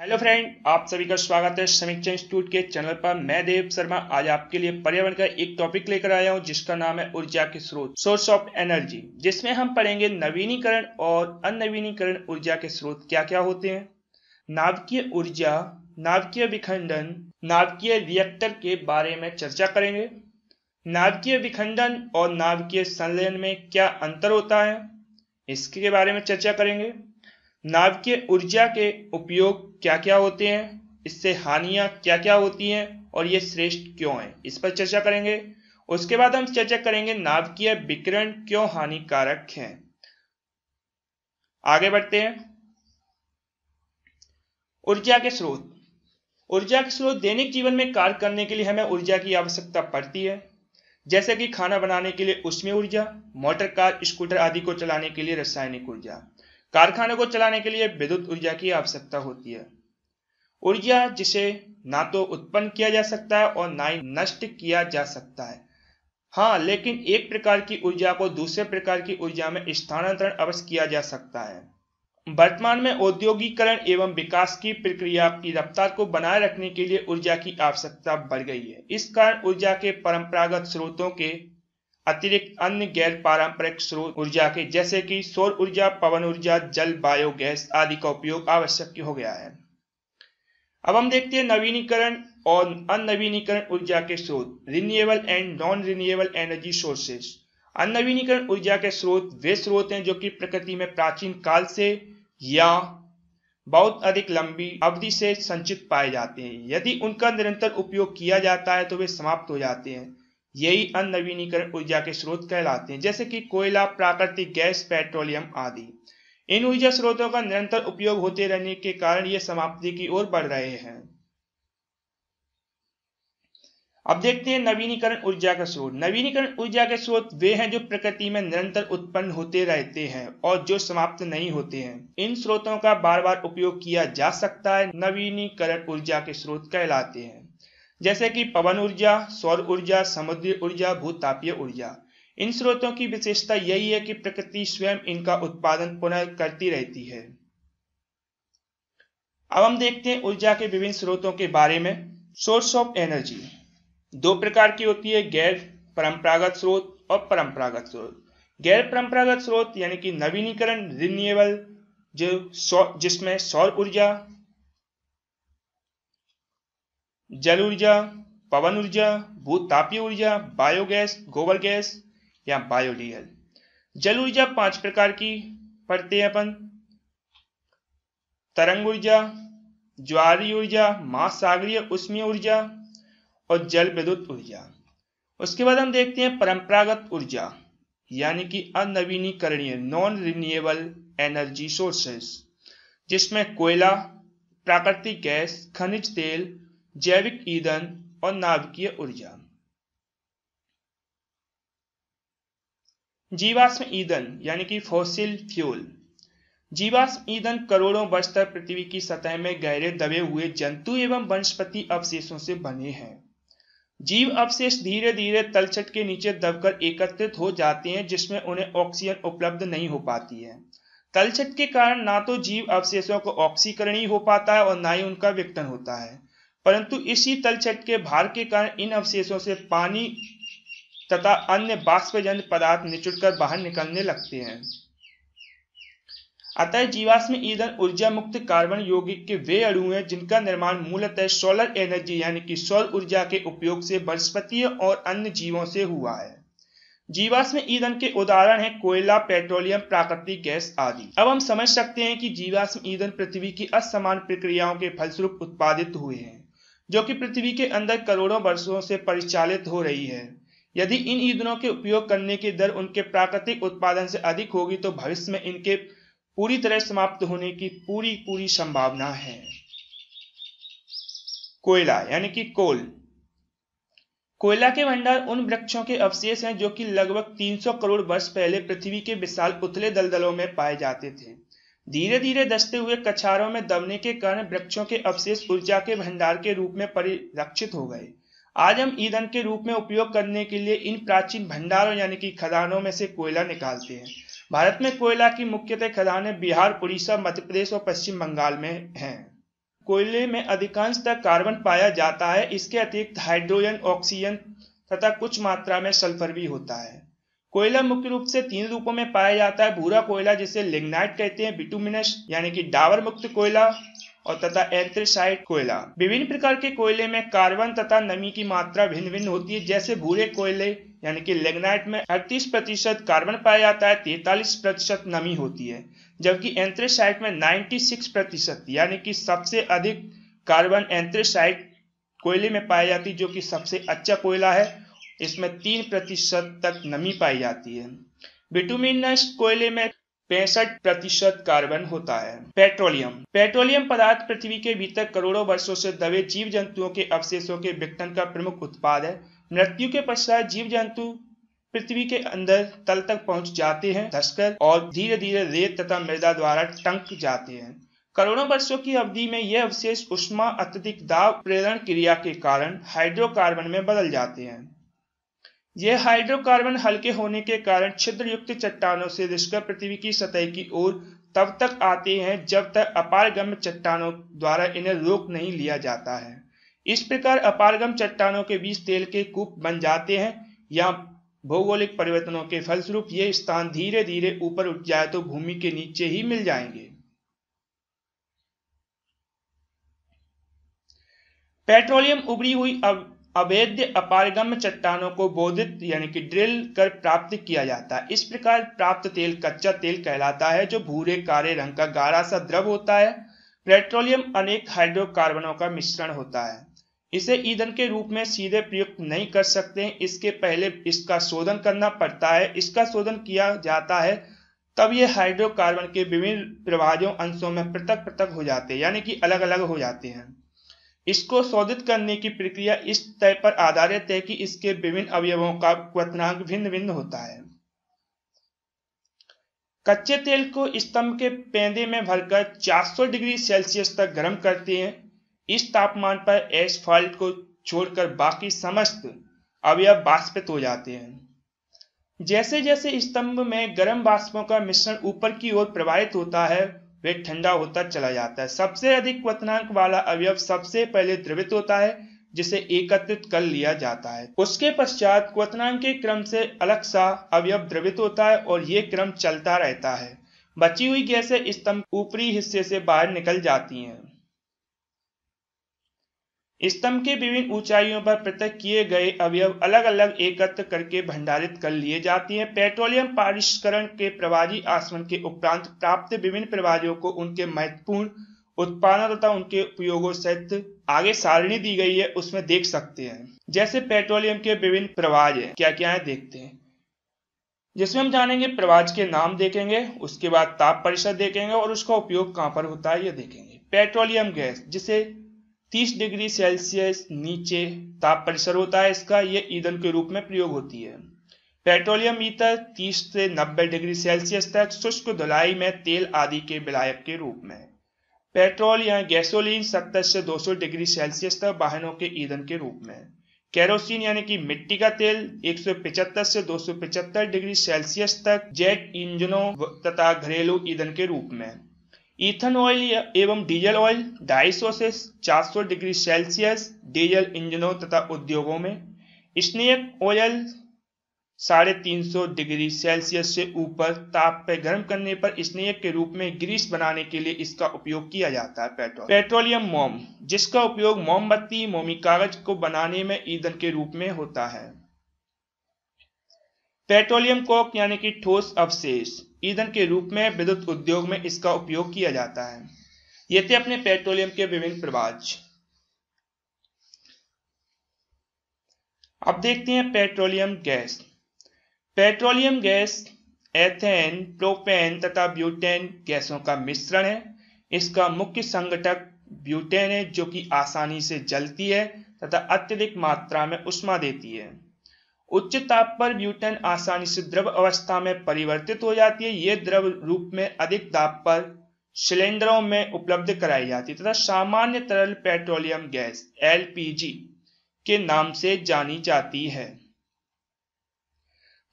Hello friend, आप सभी का स्वागत है समीक्षा इंस्टीट्यूट के चैनल पर। मैं देव शर्मा आज आपके लिए पर्यावरण का एक टॉपिक लेकर आया हूं जिसका नाम है ऊर्जा के स्रोत, सोर्स ऑफ एनर्जी, जिसमें हम पढ़ेंगे नवीनीकरण और अनवीनीकरण ऊर्जा के स्रोत क्या क्या होते हैं, नाभिकीय ऊर्जा, नाभिकीय विखंडन, नाभिकीय रिएक्टर के बारे में चर्चा करेंगे। नाभिकीय विखंडन और नाभिकीय संलयन में क्या अंतर होता है, इसके बारे में चर्चा करेंगे। नाभिकीय ऊर्जा के उपयोग क्या क्या होते हैं, इससे हानियां क्या क्या होती हैं और ये श्रेष्ठ क्यों है, इस पर चर्चा करेंगे। उसके बाद हम चर्चा करेंगे नाभिकीय विकिरण क्यों हानिकारक हैं। आगे बढ़ते हैं। ऊर्जा के स्रोत। ऊर्जा के स्रोत दैनिक जीवन में कार्य करने के लिए हमें ऊर्जा की आवश्यकता पड़ती है, जैसे कि खाना बनाने के लिए ऊष्मीय ऊर्जा, मोटर कार स्कूटर आदि को चलाने के लिए रासायनिक ऊर्जा, कारखानों को चलाने के लिए विद्युत ऊर्जा की आवश्यकता होती है। ऊर्जा जिसे ना तो उत्पन्न किया जा सकता है और ना ही नष्ट किया जा सकता है। हाँ, लेकिन एक प्रकार की ऊर्जा को दूसरे प्रकार की ऊर्जा में स्थानांतरण अवश्य किया जा सकता है। वर्तमान में औद्योगिकरण एवं विकास की प्रक्रिया की रफ्तार को बनाए रखने के लिए ऊर्जा की आवश्यकता बढ़ गई है। इस कारण ऊर्जा के परंपरागत स्रोतों के अतिरिक्त अन्य गैर पारंपरिक स्रोत ऊर्जा के जैसे कि सौर ऊर्जा, पवन ऊर्जा, जल, बायोगैस आदि का उपयोग आवश्यक हो गया है। अब हम देखते हैं नवीनीकरण और अनवीनीकरण ऊर्जा के स्रोत, renewable and non renewable energy sources. अनवीनीकरण ऊर्जा के स्रोत वे स्रोत हैं जो कि प्रकृति में प्राचीन काल से या बहुत अधिक लंबी अवधि से संचित पाए जाते हैं। यदि उनका निरंतर उपयोग किया जाता है तो वे समाप्त हो जाते हैं। यही अनवीनीकरण ऊर्जा के स्रोत कहलाते हैं, जैसे कि कोयला, प्राकृतिक गैस, पेट्रोलियम आदि। इन ऊर्जा स्रोतों का निरंतर उपयोग होते रहने के कारण ये समाप्ति की ओर बढ़ रहे हैं। अब देखते हैं नवीनीकरण ऊर्जा का स्रोत। नवीनीकरण ऊर्जा के स्रोत वे हैं जो प्रकृति में निरंतर उत्पन्न होते रहते हैं और जो समाप्त नहीं होते हैं। इन स्रोतों का बार बार उपयोग किया जा सकता है, नवीनीकरण ऊर्जा के स्रोत कहलाते हैं, जैसे कि पवन ऊर्जा, सौर ऊर्जा, समुद्री ऊर्जा, भूतापीय ऊर्जा। इन स्रोतों की विशेषता यही है कि प्रकृति स्वयं इनका उत्पादन पुनः करती रहती है। अब हम देखते हैं ऊर्जा के विभिन्न स्रोतों के बारे में। सोर्स ऑफ एनर्जी दो प्रकार की होती है, गैर परंपरागत स्रोत और परंपरागत स्रोत। गैर परंपरागत स्रोत यानी कि नवीनीकरण, रिन्यूएबल, जिसमें सौर ऊर्जा, जल ऊर्जा, पवन ऊर्जा, भूतापीय ऊर्जा, बायोगैस, गोबर गैस या बायोडीजल। जल ऊर्जा 5 प्रकार की पढ़ते हैं अपन: तरंग ऊर्जा, ज्वारीय ऊर्जा, महासागरीय ऊष्मीय ऊर्जा और जल विद्युत ऊर्जा। उसके बाद हम देखते हैं परंपरागत ऊर्जा यानी कि अनवीनीकरणीय, नॉन रिन्यूएबल एनर्जी सोर्सेस, जिसमें कोयला, प्राकृतिक गैस, खनिज तेल, जैविक ईंधन और नाभिकीय ऊर्जा। जीवाश्म ईंधन यानी कि फॉसिल फ्यूल। जीवाश्म ईंधन करोड़ों वर्ष तक पृथ्वी की सतह में गहरे दबे हुए जंतु एवं वनस्पति अवशेषों से बने हैं। जीव अवशेष धीरे धीरे तलछट के नीचे दबकर एकत्रित हो जाते हैं, जिसमें उन्हें ऑक्सीजन उपलब्ध नहीं हो पाती है। तलछट के कारण ना तो जीव अवशेषों को ऑक्सीकरण ही हो पाता है और ना ही उनका विघटन होता है, परंतु इसी तलछट के भार के कारण इन अवशेषों से पानी तथा अन्य बाष्पजन्य पदार्थ निचुड़कर बाहर निकलने लगते हैं। अतः जीवाश्म ईंधन ऊर्जा मुक्त कार्बन यौगिक के वे अणु हैं जिनका निर्माण मूलतः सोलर एनर्जी यानी कि सौर ऊर्जा के उपयोग से वनस्पतियों और अन्य जीवों से हुआ है। जीवाश्म ईंधन के उदाहरण हैं कोयला, पेट्रोलियम, प्राकृतिक गैस आदि। अब हम समझ सकते हैं कि जीवाश्म ईंधन पृथ्वी की असमान प्रक्रियाओं के फलस्वरूप उत्पादित हुए हैं, जो कि पृथ्वी के अंदर करोड़ों वर्षों से परिचालित हो रही है। यदि इन ईंधनों के उपयोग करने की दर उनके प्राकृतिक उत्पादन से अधिक होगी तो भविष्य में इनके पूरी तरह समाप्त होने की पूरी संभावना है। कोयला यानी कि कोल। कोयला के भंडार उन वृक्षों के अवशेष हैं जो कि लगभग 300 करोड़ वर्ष पहले पृथ्वी के विशाल उथले दलदलों में पाए जाते थे। धीरे धीरे धंसते हुए कछारों में दबने के कारण वृक्षों के अवशेष ऊर्जा के भंडार के रूप में परिलक्षित हो गए। आज हम ईंधन के रूप में उपयोग करने के लिए इन प्राचीन भंडारों यानी कि खदानों में से कोयला निकालते हैं। भारत में कोयला की मुख्यतः खदानें बिहार, उड़ीसा, मध्य प्रदेश और पश्चिम बंगाल में हैं। कोयले में अधिकांशतः कार्बन पाया जाता है। इसके अतिरिक्त हाइड्रोजन, ऑक्सीजन तथा कुछ मात्रा में सल्फर भी होता है। कोयला मुख्य रूप से 3 रूपों में पाया जाता है। भूरा कोयला जिसे लिग्नाइट कहते हैं, बिटुमिनस यानी कि डाबर मुक्त कोयला और तथा एंथ्रेसाइट कोयला। विभिन्न प्रकार के कोयले में कार्बन तथा नमी की मात्रा भिन्न भिन्न होती है। जैसे भूरे कोयले यानी कि लिग्नाइट में 38% कार्बन पाया जाता है, 43% नमी होती है, जबकि एंथ्रेसाइट में 96% यानी कि सबसे अधिक कार्बन एंथ्रेसाइट कोयले में पाई जाती है, जो कि सबसे अच्छा कोयला है। इसमें 3% तक नमी पाई जाती है। बिटुमिनस कोयले में 65% कार्बन होता है। पेट्रोलियम पदार्थ पृथ्वी के भीतर करोड़ों वर्षों से दबे जीव जंतुओं के अवशेषों के विघटन का प्रमुख उत्पाद है। मृत्यु के पश्चात जीव जंतु पृथ्वी के अंदर तल तक पहुंच जाते हैं धंसकर और धीरे धीरे रेत तथा मृदा द्वारा टंक जाते हैं। करोड़ों वर्षों की अवधि में यह अवशेष ऊष्मा अत्यधिक दाब प्रेरण क्रिया के कारण हाइड्रोकार्बन में बदल जाते हैं। यह हाइड्रोकार्बन हल्के होने के कारण छिद्र युक्त चट्टानों से रिसकर पृथ्वी की सतह की ओर तब तक आते हैं जब तक अपारगम्य चट्टानों द्वारा इन्हें रोक नहीं लिया जाता है। इस प्रकार अपारगम चट्टानों के बीच तेल के कूप बन जाते हैं या भौगोलिक परिवर्तनों के फलस्वरूप ये स्थान धीरे धीरे ऊपर उठ जाए तो भूमि के नीचे ही मिल जाएंगे। पेट्रोलियम उभरी हुई अवैध अपारगम्य चट्टानों को बोधित यानी कि ड्रिल कर प्राप्त किया जाता है। इस प्रकार प्राप्त तेल कच्चा तेल कहलाता है, जो भूरे काले रंग का गाढ़ा सा द्रव होता है। पेट्रोलियम अनेक हाइड्रोकार्बनों का मिश्रण होता है। इसे ईंधन के रूप में सीधे प्रयुक्त नहीं कर सकते, इसके पहले इसका शोधन करना पड़ता है। इसका शोधन किया जाता है तब यह हाइड्रोकार्बन के विभिन्न प्रभाजों अंशों में पृथक पृथक हो जाते हैं, यानी कि अलग अलग हो जाते हैं। इसको शोधित करने की प्रक्रिया इस तय पर आधारित है कि इसके विभिन्न अवयवों का क्वथनांक भिन्न भिन्न होता है। कच्चे तेल को स्तंभ के पेंदे में भरकर 400 डिग्री सेल्सियस तक गर्म करते हैं। इस तापमान पर एस्फाल्ट को छोड़कर बाकी समस्त अवयव वाष्पित हो जाते हैं। जैसे जैसे स्तंभ में गर्म वाष्पों का मिश्रण ऊपर की ओर प्रवाहित होता है, वे ठंडा होता चला जाता है। सबसे अधिक क्वथनांक वाला अवयव सबसे पहले द्रवित होता है, जिसे एकत्रित कर लिया जाता है। उसके पश्चात क्वथनांक के क्रम से अलग सा अवयव द्रवित होता है और ये क्रम चलता रहता है। बची हुई गैसें स्तंभ ऊपरी हिस्से से बाहर निकल जाती हैं। स्तंभ के विभिन्न ऊंचाइयों पर पृथक किए गए अवयव अलग अलग एकत्र करके भंडारित कर लिए जाती हैं। पेट्रोलियम पारिष्करण के प्रवाजी आसवन के उपरांत प्राप्त विभिन्न प्रवाजों को उनके महत्वपूर्ण उत्पादन तथा उनके उपयोगों सहित आगे सारणी दी गई है, उसमें देख सकते हैं। जैसे पेट्रोलियम के विभिन्न प्रवाज है, क्या क्या है देखते हैं, जिसमें हम जानेंगे प्रवाज के नाम देखेंगे, उसके बाद ताप परिषद देखेंगे और उसका उपयोग कहां पर होता है यह देखेंगे। पेट्रोलियम गैस जिसे 30 डिग्री सेल्सियस नीचे ताप परिसर होता है, इसका यह ईंधन के रूप में प्रयोग होती है। पेट्रोलियम ईथर 30 से 90 डिग्री सेल्सियस तक शुष्क धुलाई में तेल आदि के विलायक के रूप में। पेट्रोल या गैसोलीन 70 से 200 डिग्री सेल्सियस तक वाहनों के ईंधन के रूप में। केरोसिन यानी कि मिट्टी का तेल 175 से 275 डिग्री सेल्सियस तक जेट इंजनों तथा घरेलू ईंधन के रूप में। ईथन ऑयल एवं डीजल ऑयल 250 से 400 डिग्री सेल्सियस डीजल इंजनों तथा उद्योगों में। स्नेक ऑयल 350 डिग्री सेल्सियस से ऊपर ताप पर गर्म करने पर स्नेक के रूप में ग्रीस बनाने के लिए इसका उपयोग किया जाता है। पेट्रोलियम मोम जिसका उपयोग मोमबत्ती मोमी कागज को बनाने में ईंधन के रूप में होता है। पेट्रोलियम कोक यानी कि ठोस अवशेष ईंधन के रूप में विद्युत उद्योग में इसका उपयोग किया जाता है। ये थे अपने पेट्रोलियम के विभिन्न प्रवाज। अब देखते हैं petroleum gas. Petroleum gas ethane, propane तथा ब्यूटेन गैसों का मिश्रण है। इसका मुख्य संघटक ब्यूटेन है, जो कि आसानी से जलती है तथा अत्यधिक मात्रा में ऊष्मा देती है। उच्च ताप पर ब्यूटेन आसानी से द्रव अवस्था में परिवर्तित हो जाती है। ये द्रव रूप में अधिक दाब पर सिलेंडरों में उपलब्ध कराई जाती है तथा सामान्य तरल पेट्रोलियम गैस एलपीजी के नाम से जानी जाती है।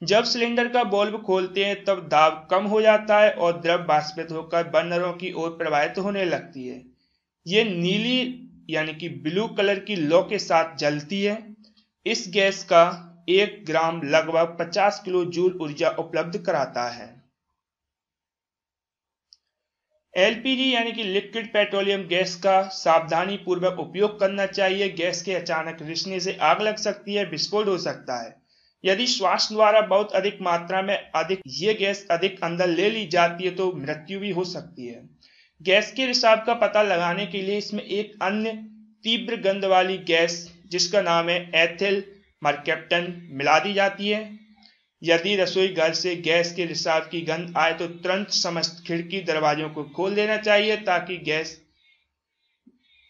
जब सिलेंडर का वाल्व खोलते हैं तब दाब कम हो जाता है और द्रव वाष्पित होकर बर्नरों की ओर प्रवाहित होने लगती है। ये नीली यानी कि ब्लू कलर की लौ के साथ जलती है। इस गैस का 1 ग्राम लगभग 50 किलो जूल ऊर्जा उपलब्ध कराता है। एलपीजी यानी कि लिक्विड पेट्रोलियम गैस का सावधानी पूर्वक उपयोग करना चाहिए। गैस के अचानक रिसने से आग लग सकती है, विस्फोट हो सकता है। यदि श्वास द्वारा बहुत अधिक मात्रा में ये गैस अधिक अंदर ले ली जाती है तो मृत्यु भी हो सकती है। गैस के रिसाव का पता लगाने के लिए इसमें एक अन्य तीव्र गंध वाली गैस जिसका नाम है एथिल मरकैप्टन मिला दी जाती है। यदि रसोई घर से गैस के रिसाव की गंध आए तो तुरंत समस्त खिड़की दरवाजों को खोल देना चाहिए ताकि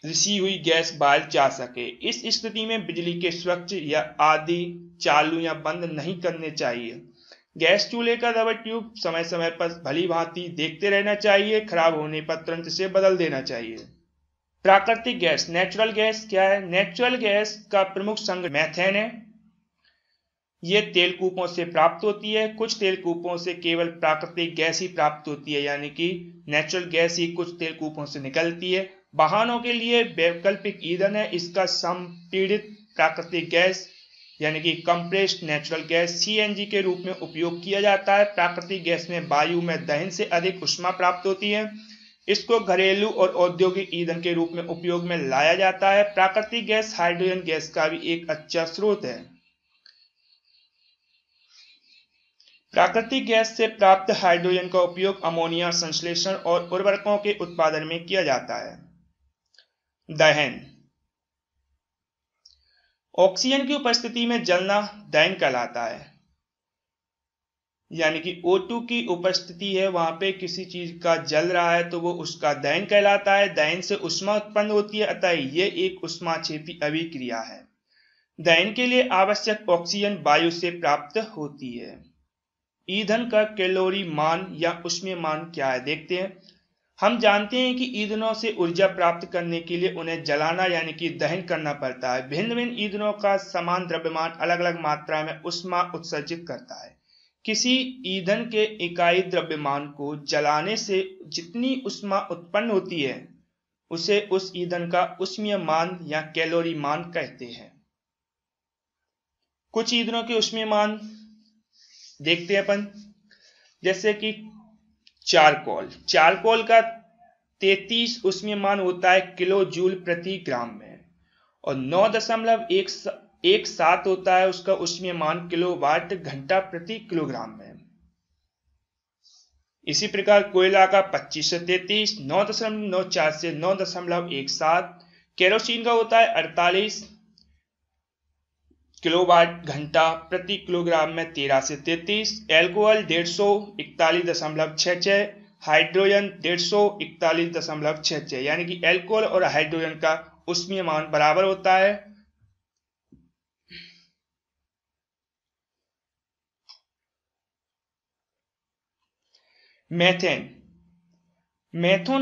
रिसी हुई गैस बाहर जा सके। इस स्थिति में बिजली के स्विच या आदि चालू या बंद नहीं करने चाहिए। गैस चूल्हे का रबर ट्यूब समय समय पर भली भांति देखते रहना चाहिए। खराब होने पर तुरंत इसे बदल देना चाहिए। प्राकृतिक गैस, नेचुरल गैस क्या है? नेचुरल गैस का प्रमुख संघ मेथेन है। ये तेलकूपों से प्राप्त होती है। कुछ तेलकूपों से केवल प्राकृतिक गैस ही प्राप्त होती है, यानी कि नेचुरल गैस ही कुछ तेलकूपों से निकलती है। वाहनों के लिए वैकल्पिक ईंधन है। इसका संपीड़ित प्राकृतिक गैस यानी कि कंप्रेस्ड नेचुरल गैस सीएनजी के रूप में उपयोग किया जाता है। प्राकृतिक गैस में वायु में दहन से अधिक ऊष्मा प्राप्त होती है। इसको घरेलू और औद्योगिक ईंधन के रूप में उपयोग में लाया जाता है। प्राकृतिक गैस हाइड्रोजन गैस का भी एक अच्छा स्रोत है। प्राकृतिक गैस से प्राप्त हाइड्रोजन का उपयोग अमोनिया संश्लेषण और उर्वरकों के उत्पादन में किया जाता है। दहन, ऑक्सीजन की उपस्थिति में जलना दहन कहलाता है। यानी कि O2 की उपस्थिति है, वहां पे किसी चीज का जल रहा है तो वो उसका दहन कहलाता है। दहन से ऊष्मा उत्पन्न होती है, अतः ये एक ऊष्माक्षेपी अभिक्रिया है। दहन के लिए आवश्यक ऑक्सीजन वायु से प्राप्त होती है। ईंधन का कैलोरी मान या ऊष्मीय मान क्या है, देखते हैं। हम जानते हैं कि ईंधनों से ऊर्जा प्राप्त करने के लिए उन्हें जलाना यानी कि दहन करना पड़ता है। भिन्न भिन्न ईंधनों का समान द्रव्यमान अलग अलग मात्रा में ऊष्मा उत्सर्जित करता है। किसी ईंधन के इकाई द्रव्यमान को जलाने से जितनी ऊष्मा उत्पन्न होती है उसे उस ईंधन का ऊष्मीय मान या कैलोरी मान कहते हैं। कुछ ईंधनों के ऊष्मीय मान देखते हैं अपन, जैसे कि चारकोल का 33 ऊष्मीय मान होता है किलो जूल प्रति ग्राम में और 9.17 होता है उसका ऊष्मीय मान किलोवाट घंटा प्रति किलोग्राम में। इसी प्रकार कोयला का 25 से 33, 9.94 से 9.17। केरोसिन का होता है 48 किलोवाट घंटा प्रति किलोग्राम में 13 से 33। एल्कोहल 150 41.66, हाइड्रोजन 150 41.66, यानी कि एल्कोहल और हाइड्रोजन का ऊष्मीय मान बराबर होता है। मेथेन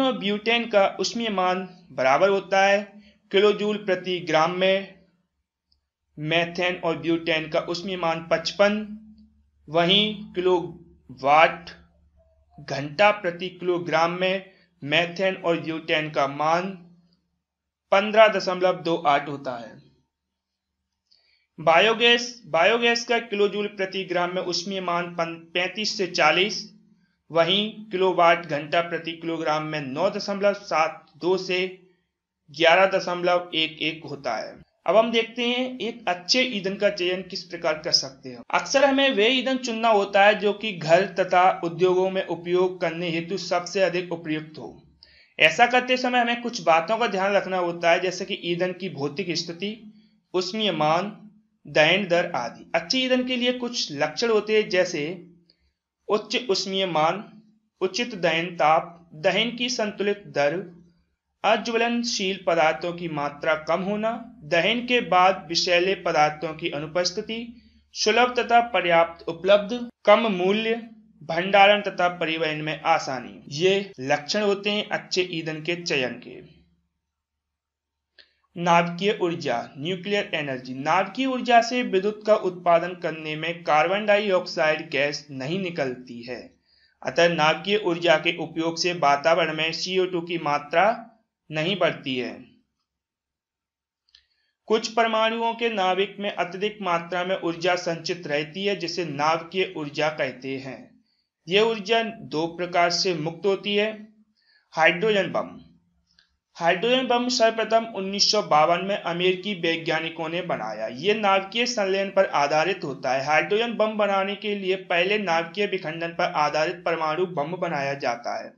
और ब्यूटेन का ऊष्मीय मान बराबर होता है किलो जूल प्रति ग्राम में। मेथेन और ब्यूटेन का ऊष्मीय मान 55, वहीं किलोवाट घंटा प्रति किलोग्राम में मेथेन और ब्यूटेन का मान 15.28 होता है। बायोगैस का किलो जूल प्रति ग्राम में ऊष्मीय मान 35 से 40, वहीं किलोवाट घंटा प्रति किलोग्राम में 9.72 से 11.11 होता है। अब हम देखते हैं एक अच्छे ईंधन का चयन किस प्रकार कर सकते हैं। अक्सर हमें वे ईंधन चुनना होता है जो कि घर तथा उद्योगों में उपयोग करने हेतु सबसे अधिक उपयुक्त हो। ऐसा करते समय हमें कुछ बातों का ध्यान रखना होता है, जैसे कि ईंधन की भौतिक स्थिति, ऊष्मीय मान, दहन दर आदि। अच्छे ईंधन के लिए कुछ लक्षण होते हैं, जैसे उच्च ऊष्मीय मान, उचित दहन ताप, दहन की संतुलित दर, अज्वलनशील पदार्थों की मात्रा कम होना, दहन के बाद विषैले पदार्थों की अनुपस्थिति, सुलभ तथा पर्याप्त उपलब्ध, कम मूल्य, भंडारण तथा परिवहन में आसानी। ये लक्षण होते हैं अच्छे ईंधन के चयन के। नाभिकीय ऊर्जा, न्यूक्लियर एनर्जी। नाभिकीय ऊर्जा से विद्युत का उत्पादन करने में कार्बन डाइऑक्साइड गैस नहीं निकलती है, अतः नाभिकीय ऊर्जा के उपयोग से वातावरण में CO2 की मात्रा नहीं बढ़ती है। कुछ परमाणुओं के नाभिक में अत्यधिक मात्रा में ऊर्जा संचित रहती है जिसे नाभिकीय ऊर्जा कहते हैं। यह ऊर्जा दो प्रकार से मुक्त होती है। Hydrogen bomb. हाइड्रोजन बम सर्वप्रथम 1952 में अमेरिकी वैज्ञानिकों ने बनाया। यह नाभिकीय संलयन पर आधारित होता है। हाइड्रोजन बम बनाने के लिए पहले नाभिकीय विखंडन पर आधारित परमाणु बम बनाया जाता है।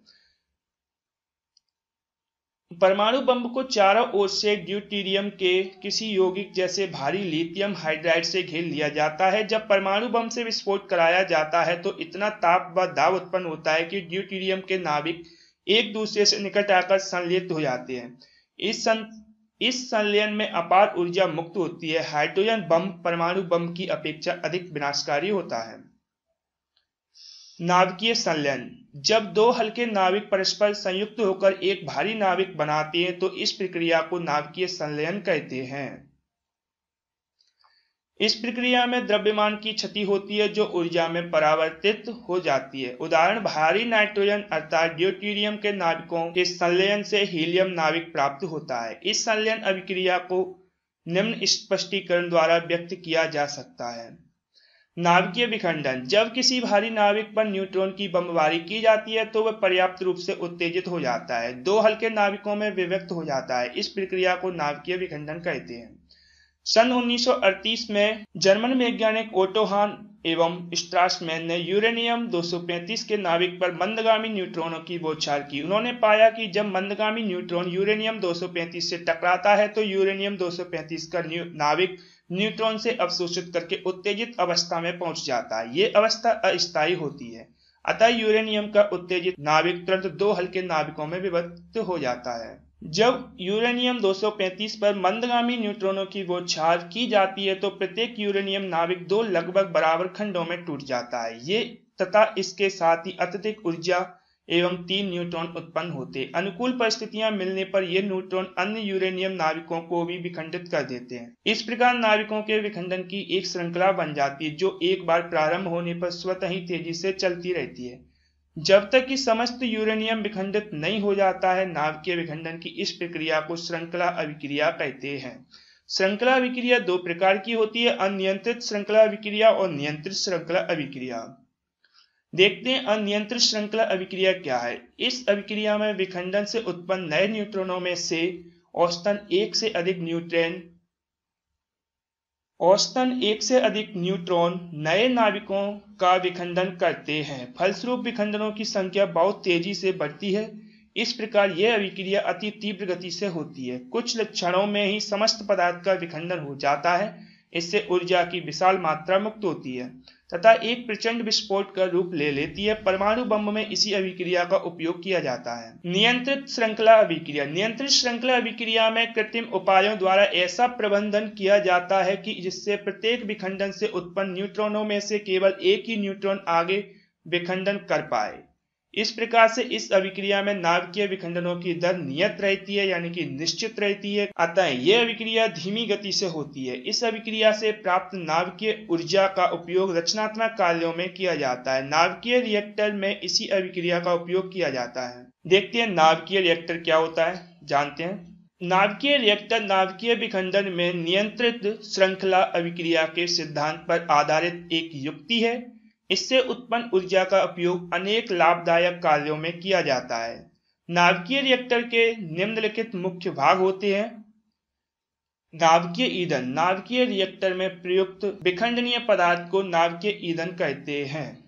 परमाणु बम को चारों ओर से ड्यूटेरियम के किसी यौगिक जैसे भारी लिथियम हाइड्राइड से घेर लिया जाता है। जब परमाणु बम से विस्फोट कराया जाता है तो इतना ताप व दाब उत्पन्न होता है कि ड्यूटेरियम के नाभिक एक दूसरे से निकट आकर संलयित हो जाते हैं। इस संलयन में अपार ऊर्जा मुक्त होती है। हाइड्रोजन बम परमाणु बम की अपेक्षा अधिक विनाशकारी होता है। नाभिकीय संलयन। जब दो हल्के नाभिक परस्पर संयुक्त होकर एक भारी नाभिक बनाते हैं तो इस प्रक्रिया को नाभिकीय संलयन कहते हैं। इस प्रक्रिया में द्रव्यमान की क्षति होती है जो ऊर्जा में परावर्तित हो जाती है। उदाहरण भारी नाइट्रोजन अर्थात ड्यूटेरियम के नाभिकों के संलयन से हीलियम नाभिक प्राप्त होता है। इस संलयन अभिक्रिया को निम्न स्पष्टीकरण द्वारा व्यक्त किया जा सकता है। नाभिकीय विखंडन। जब किसी भारी नाभिक पर न्यूट्रॉन की बमबारी की जाती है तो वह पर्याप्त रूप से उत्तेजित हो जाता है, दो हल्के नाभिकों में विभक्त हो जाता है। इस प्रक्रिया को नाभिकीय विखंडन कहते हैं। सन 1938 में जर्मन वैज्ञानिक ओटो हान एवं स्ट्रासमैन ने यूरेनियम 235 के नाभिक पर मंदगामी न्यूट्रॉनों की बौछार की। उन्होंने पाया कि जब मंदगामी न्यूट्रॉन यूरेनियम 235 से टकराता है तो यूरेनियम 235 का नाभिक न्यूट्रॉन से अवशोषित करके उत्तेजित अवस्था में पहुंच जाता है। ये अवस्था अस्थायी होती है, अतः यूरेनियम का उत्तेजित नाभिक तुरंत दो हल्के नाभिकों में विभक्त हो जाता है। जब यूरेनियम 235 पर मंदगामी न्यूट्रॉनों की बौछार की जाती है तो प्रत्येक यूरेनियम नाभिक दो लगभग बराबर खंडों में टूट जाता है। ये तथा इसके साथ ही अत्यधिक ऊर्जा एवं 3 न्यूट्रॉन उत्पन्न होते। अनुकूल परिस्थितियां मिलने पर ये न्यूट्रॉन अन्य यूरेनियम नाभिकों को भी विखंडित कर देते हैं। इस प्रकार नाभिकों के विखंडन की एक श्रृंखला बन जाती है जो एक बार प्रारंभ होने पर स्वतः ही तेजी से चलती रहती है जब तक कि समस्त यूरेनियम विखंडित नहीं हो जाता है। नाभिकीय विखंडन की इस प्रक्रिया को श्रृंखला अभिक्रिया कहते हैं। श्रृंखला अभिक्रिया दो प्रकार की होती है, अनियंत्रित श्रृंखला अभिक्रिया और नियंत्रित श्रृंखला अभिक्रिया। देखते हैं अनियंत्रित श्रृंखला अभिक्रिया क्या है। इस अभिक्रिया में विखंडन से उत्पन्न नए न्यूट्रॉनों में से औसतन एक से अधिक न्यूट्रॉन नए नाभिकों का विखंडन करते हैं। फलस्वरूप विखंडनों की संख्या बहुत तेजी से बढ़ती है। इस प्रकार यह अभिक्रिया अति तीव्र गति से होती है। कुछ क्षणों में ही समस्त पदार्थ का विखंडन हो जाता है। इससे ऊर्जा की विशाल मात्रा मुक्त होती है तथा एक प्रचंड विस्फोट का रूप ले लेती है। परमाणु बम में इसी अभिक्रिया का उपयोग किया जाता है। नियंत्रित श्रृंखला अभिक्रिया। नियंत्रित श्रृंखला अभिक्रिया में कृत्रिम उपायों द्वारा ऐसा प्रबंधन किया जाता है कि जिससे प्रत्येक विखंडन से उत्पन्न न्यूट्रॉनों में से केवल एक ही न्यूट्रॉन आगे विखंडन कर पाए। इस प्रकार से इस अभिक्रिया में नाभिकीय विखंडनों की दर नियत रहती है, यानी कि निश्चित रहती है। अतः यह अभिक्रिया धीमी गति से होती है। इस अभिक्रिया से प्राप्त नाभिकीय ऊर्जा का उपयोग रचनात्मक कार्यों में किया जाता है। नाभिकीय रिएक्टर में इसी अभिक्रिया का उपयोग किया जाता है। देखते हैं नाभिकीय रिएक्टर क्या होता है, जानते हैं। नाभिकीय रिएक्टर नाभिकीय विखंडन में नियंत्रित श्रृंखला अभिक्रिया के सिद्धांत पर आधारित एक युक्ति है। इससे उत्पन्न ऊर्जा का उपयोग अनेक लाभदायक कार्यों में किया जाता है। नाभिकीय रिएक्टर के निम्नलिखित मुख्य भाग होते हैं। नाभिकीय ईंधन। नाभिकीय रिएक्टर में प्रयुक्त विखंडनीय पदार्थ को नाभिकीय ईंधन कहते हैं।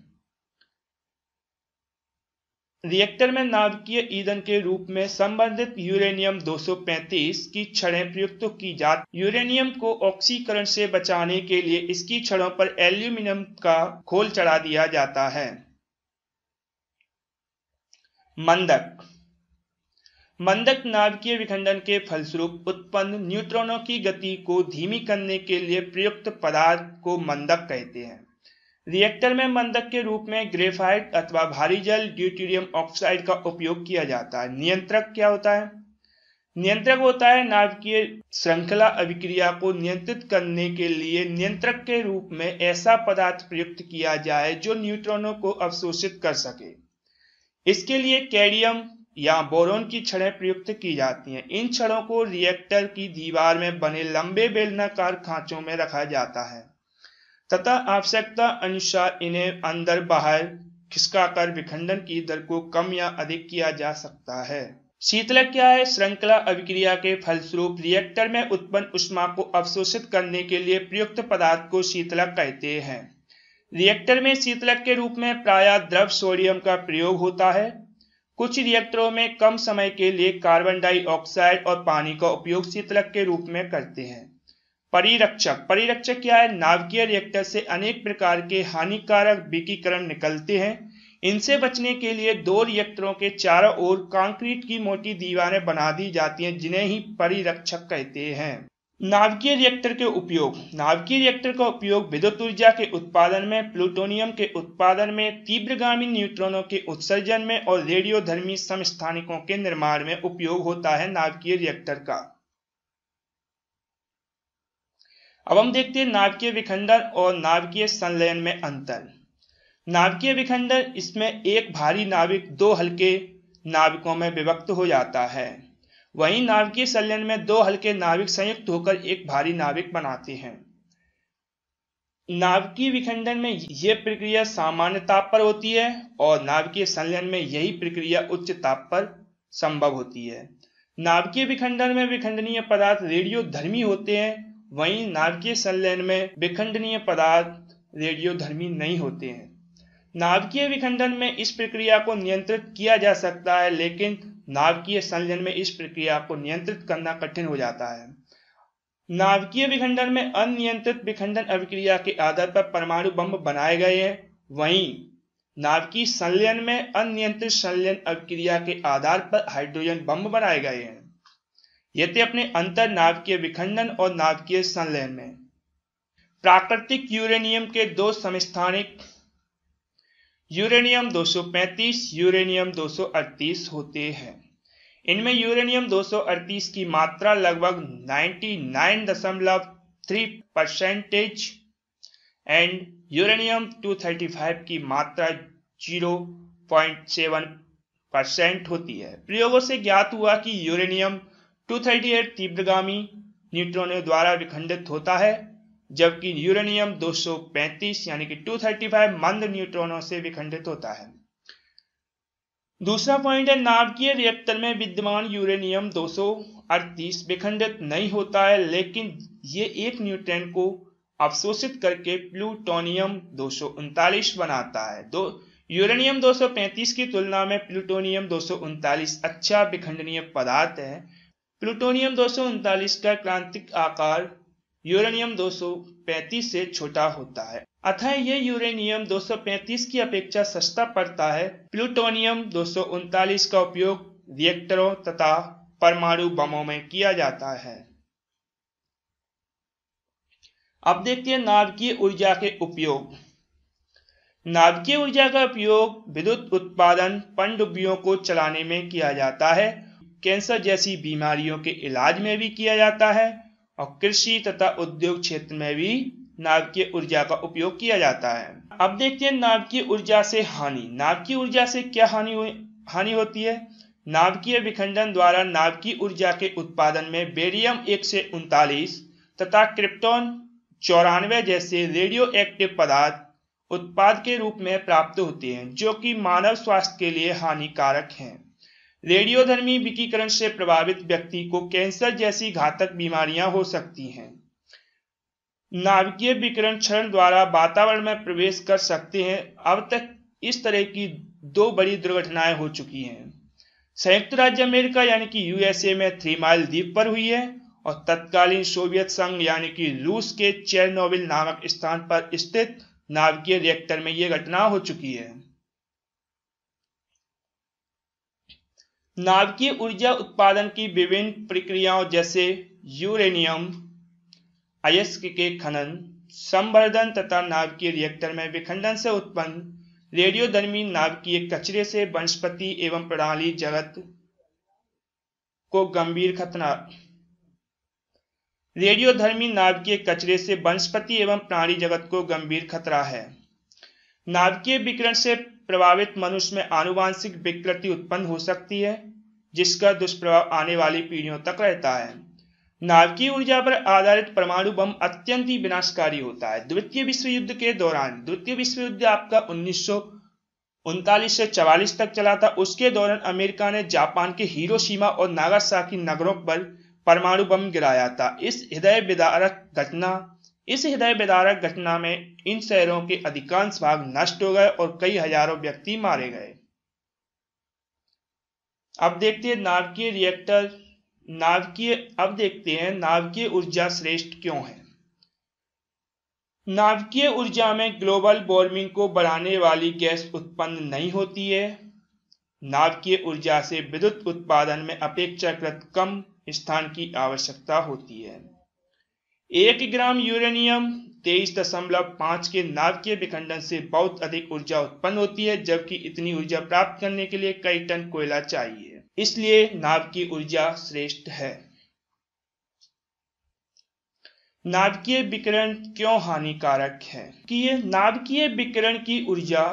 रिएक्टर में नाभिकीय ईंधन के रूप में संबंधित यूरेनियम 235 की छड़ें प्रयुक्त की जाती। यूरेनियम को ऑक्सीकरण से बचाने के लिए इसकी छड़ों पर एल्यूमिनियम का खोल चढ़ा दिया जाता है। मंदक। मंदक नाभिकीय विखंडन के फलस्वरूप उत्पन्न न्यूट्रॉनों की गति को धीमी करने के लिए प्रयुक्त पदार्थ को मंदक कहते हैं। रिएक्टर में मंदक के रूप में ग्रेफाइट अथवा भारी जल ड्यूटेरियम ऑक्साइड का उपयोग किया जाता है। नियंत्रक क्या होता है? नियंत्रक होता है नाभिकीय श्रृंखला अभिक्रिया को नियंत्रित करने के लिए नियंत्रक के रूप में ऐसा पदार्थ प्रयुक्त किया जाए जो न्यूट्रॉनों को अवशोषित कर सके। इसके लिए कैडमियम या बोरोन की छड़ें प्रयुक्त की जाती हैं। इन छड़ों को रिएक्टर की दीवार में बने लंबे बेलनाकार खांचों में रखा जाता है तथा आवश्यकता अनुसार इन्हें अंदर बाहर खिसकाकर विखंडन की दर को कम या अधिक किया जा सकता है। शीतलक क्या है? श्रृंखला अभिक्रिया के फलस्वरूप रिएक्टर में उत्पन्न ऊष्मा को अवशोषित करने के लिए प्रयुक्त पदार्थ को शीतलक कहते हैं। रिएक्टर में शीतलक के रूप में प्रायः द्रव सोडियम का प्रयोग होता है। कुछ रिएक्टरों में कम समय के लिए कार्बन डाइऑक्साइड और पानी का उपयोग शीतलक के रूप में करते हैं। परिरक्षक क्या है? नाभिकीय रिएक्टर से अनेक प्रकार के हानिकारक विकिरण निकलते हैं। इनसे बचने के लिए दो रिएक्टरों के चारों ओर कंक्रीट की मोटी दीवारें बना दी जाती हैं, जिन्हें ही परिरक्षक कहते हैं। नाभिकीय रिएक्टर के उपयोग। नाभिकीय रिएक्टर का उपयोग विद्युत ऊर्जा के उत्पादन में, प्लूटोनियम के उत्पादन में, तीव्रगामी न्यूट्रॉनों के उत्सर्जन में और रेडियोधर्मी समस्थानिकों के निर्माण में उपयोग होता है नाभिकीय रिएक्टर का। अब हम देखते हैं नाभिकीय विखंडन और नाभिकीय संलयन में अंतर। नाभिकीय विखंडन, इसमें एक भारी नाभिक दो हल्के नाभिकों में विभक्त हो जाता है। वहीं नाभिकीय संलयन में दो हल्के नाभिक संयुक्त होकर एक भारी नाभिक बनाते हैं। नाभिकीय विखंडन में यह प्रक्रिया सामान्य ताप पर होती है और नाभिकीय संलयन में यही प्रक्रिया उच्च ताप पर संभव होती है। नाभिकीय विखंडन में विखंडनीय पदार्थ रेडियोधर्मी होते हैं, वहीं नाभिकीय संलयन में विखंडनीय पदार्थ रेडियोधर्मी नहीं होते हैं। नाभिकीय विखंडन में इस प्रक्रिया को नियंत्रित किया जा सकता है, लेकिन नाभिकीय संलयन में इस प्रक्रिया को नियंत्रित करना कठिन हो जाता है। नाभिकीय विखंडन में अनियंत्रित विखंडन अभिक्रिया के आधार पर परमाणु बम बनाए गए हैं, वहीं नाभिकीय संलयन में अनियंत्रित संलयन अभिक्रिया के आधार पर हाइड्रोजन बम बनाए गए हैं। ये थे अपने अंतर नाभिकीय विखंडन और नाभिकीय संलयन में। प्राकृतिक यूरेनियम के दो समस्थानिक यूरेनियम 235, यूरेनियम 238 होते हैं। इनमें यूरेनियम 238 की मात्रा लगभग 99.3% एंड यूरेनियम 235 की मात्रा 0.7% होती है। प्रयोगों से ज्ञात हुआ कि यूरेनियम 238 तीव्रगामी न्यूट्रॉनों द्वारा विखंडित होता है, जबकि यूरेनियम 235 यानी कि 235 मंद न्यूट्रॉनों से विखंडित होता है। दूसरा पॉइंट है, नाभिकीय रिएक्टर में विद्यमान यूरेनियम 238 विखंडित नहीं होता है, लेकिन ये एक न्यूट्रॉन को अवशोषित करके प्लूटोनियम 239 बनाता है। यूरेनियम 235 की तुलना में प्लूटोनियम 239 अच्छा विखंडनीय पदार्थ है। प्लूटोनियम 239 का क्रांतिक आकार यूरेनियम 235 से छोटा होता है, अतः यह यूरेनियम 235 की अपेक्षा सस्ता पड़ता है। प्लूटोनियम 239 का उपयोग रिएक्टरों तथा परमाणु बमों में किया जाता है। अब देखते हैं नाभिकीय ऊर्जा के उपयोग। नाभिकीय ऊर्जा का उपयोग विद्युत उत्पादन पनडुब्बियों को चलाने में किया जाता है, कैंसर जैसी बीमारियों के इलाज में भी किया जाता है और कृषि तथा उद्योग क्षेत्र में भी नाभिकीय ऊर्जा का उपयोग किया जाता है। अब देखते हैं नाभिकीय ऊर्जा से हानि। नाभिकीय ऊर्जा से क्या हानि होती है? नाभिकीय विखंडन द्वारा नाभिकीय ऊर्जा के उत्पादन में बेरियम 139 तथा क्रिप्टॉन 94 जैसे रेडियो एक्टिव पदार्थ उत्पाद के रूप में प्राप्त होते हैं, जो कि मानव स्वास्थ्य के लिए हानिकारक हैं। रेडियोधर्मी विकिरण से प्रभावित व्यक्ति को कैंसर जैसी घातक बीमारियां हो सकती हैं। नाभिकीय विकिरण क्षरण द्वारा वातावरण में प्रवेश कर सकते हैं। अब तक इस तरह की दो बड़ी दुर्घटनाएं हो चुकी हैं। संयुक्त राज्य अमेरिका यानी कि यूएसए में 3 माइल द्वीप पर हुई है और तत्कालीन सोवियत संघ यानी कि रूस के चेरनोबिल नामक स्थान पर स्थित नाभिकीय रिएक्टर में यह घटना हो चुकी है। नाभिकीय ऊर्जा उत्पादन की विभिन्न प्रक्रियाओं जैसे यूरेनियम अयस्क के खनन, संवर्धन तथा नाभिकीय रिएक्टर में विखंडन से उत्पन्न रेडियोधर्मी नाभिकीय कचरे से वनस्पति एवं प्राणी जगत को गंभीर खतरा। रेडियोधर्मी नाभिकीय कचरे से वनस्पति एवं प्राणी जगत को गंभीर खतरा है। नाभिकीय विकिरण से प्रभावित मनुष्य में आनुवांशिक विकृति उत्पन्न हो सकती है, जिसका दुष्प्रभाव आने वाली पीढ़ियों तक रहता है। नाभिकीय ऊर्जा पर आधारित परमाणु बम अत्यंत ही विनाशकारी होता है। द्वितीय विश्व युद्ध के दौरान, द्वितीय विश्व युद्ध आपका 1939 से 44 तक चला था। उसके दौरान अमेरिका ने जापान के हिरोशिमा और नागासाकी नगरों पर परमाणु बम गिराया था। इस हृदय विदारक घटना में इन शहरों के अधिकांश भाग नष्ट हो गए और कई हजारों व्यक्ति मारे गए। अब देखते हैं नाभिकीय ऊर्जा श्रेष्ठ क्यों है। नाभिकीय ऊर्जा में ग्लोबल वार्मिंग को बढ़ाने वाली गैस उत्पन्न नहीं होती है। नाभिकीय ऊर्जा से विद्युत उत्पादन में अपेक्षाकृत कम स्थान की आवश्यकता होती है। 1 ग्राम यूरेनियम 23.5 के नाभिकीय विखंडन से बहुत अधिक ऊर्जा उत्पन्न होती है, जबकि इतनी ऊर्जा प्राप्त करने के लिए कई टन कोयला चाहिए। इसलिए नाभिकीय ऊर्जा श्रेष्ठ है। नाभिकीय विकिरण क्यों हानिकारक है? कि ये नाभिकीय विकिरण की ऊर्जा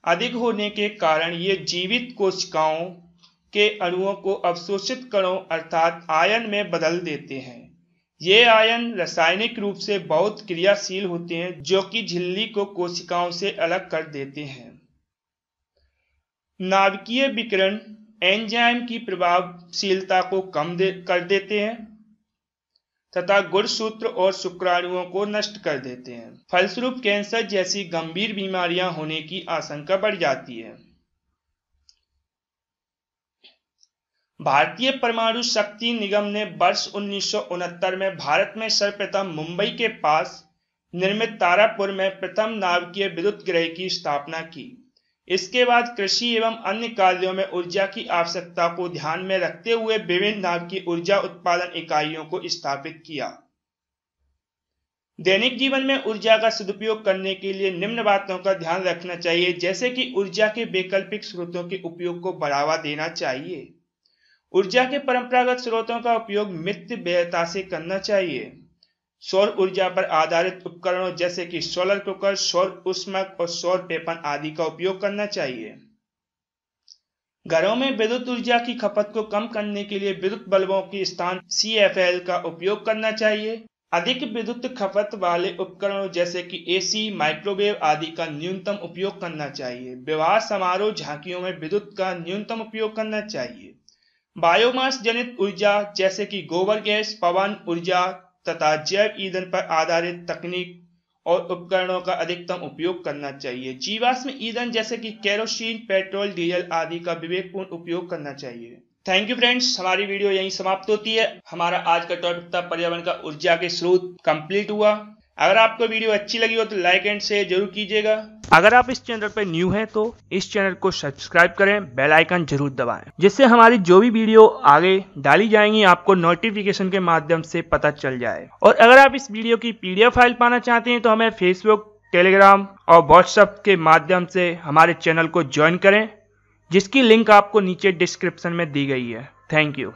अधिक होने के कारण ये जीवित कोशिकाओं के अणुओं को अवशोषित कणों अर्थात आयन में बदल देते हैं। ये आयन रासायनिक रूप से बहुत क्रियाशील होते हैं, जो कि झिल्ली को कोशिकाओं से अलग कर देते हैं। नाभिकीय विकिरण एंजाइम की प्रभावशीलता को कम कर देते हैं तथा गुणसूत्र और शुक्राणुओं को नष्ट कर देते हैं। फलस्वरूप कैंसर जैसी गंभीर बीमारियां होने की आशंका बढ़ जाती है। भारतीय परमाणु शक्ति निगम ने वर्ष 1969 में भारत में सर्वप्रथम मुंबई के पास निर्मित तारापुर में प्रथम नाभिकीय विद्युत गृह की स्थापना की। इसके बाद कृषि एवं अन्य कार्यों में ऊर्जा की आवश्यकता को ध्यान में रखते हुए विभिन्न नाभिकीय ऊर्जा उत्पादन इकाइयों को स्थापित किया। दैनिक जीवन में ऊर्जा का सदुपयोग करने के लिए निम्न बातों का ध्यान रखना चाहिए, जैसे कि ऊर्जा के वैकल्पिक स्रोतों के उपयोग को बढ़ावा देना चाहिए। ऊर्जा के परंपरागत स्रोतों का उपयोग मितव्ययता से करना चाहिए। सौर ऊर्जा पर आधारित उपकरणों जैसे कि सोलर कुकर, सौर ऊष्मक और सौर पेपन आदि का उपयोग करना चाहिए। घरों में विद्युत ऊर्जा की खपत को कम करने के लिए विद्युत बल्बों के स्थान CFL का उपयोग करना चाहिए। अधिक विद्युत खपत वाले उपकरणों जैसे कि AC, माइक्रोवेव आदि का न्यूनतम उपयोग करना चाहिए। विवाह समारोह झांकियों में विद्युत का न्यूनतम उपयोग करना चाहिए। बायोमास जनित ऊर्जा जैसे कि गोबर गैस, पवन ऊर्जा तथा जैव ईंधन पर आधारित तकनीक और उपकरणों का अधिकतम उपयोग करना चाहिए। जीवाश्म ईंधन जैसे कि केरोसिन, पेट्रोल, डीजल आदि का विवेकपूर्ण उपयोग करना चाहिए। थैंक यू फ्रेंड्स, हमारी वीडियो यहीं समाप्त होती है। हमारा आज का टॉपिक था पर्यावरण का ऊर्जा के स्रोत कंप्लीट हुआ। अगर आपको वीडियो अच्छी लगी हो तो लाइक एंड शेयर जरूर कीजिएगा। अगर आप इस चैनल पर न्यू हैं तो इस चैनल को सब्सक्राइब करें, बेल आइकन जरूर दबाएं, जिससे हमारी जो भी वीडियो आगे डाली जाएंगी आपको नोटिफिकेशन के माध्यम से पता चल जाए। और अगर आप इस वीडियो की PDF फाइल पाना चाहते हैं तो हमें फेसबुक, टेलीग्राम और व्हाट्सएप के माध्यम से हमारे चैनल को ज्वाइन करें, जिसकी लिंक आपको नीचे डिस्क्रिप्शन में दी गई है। Thank you.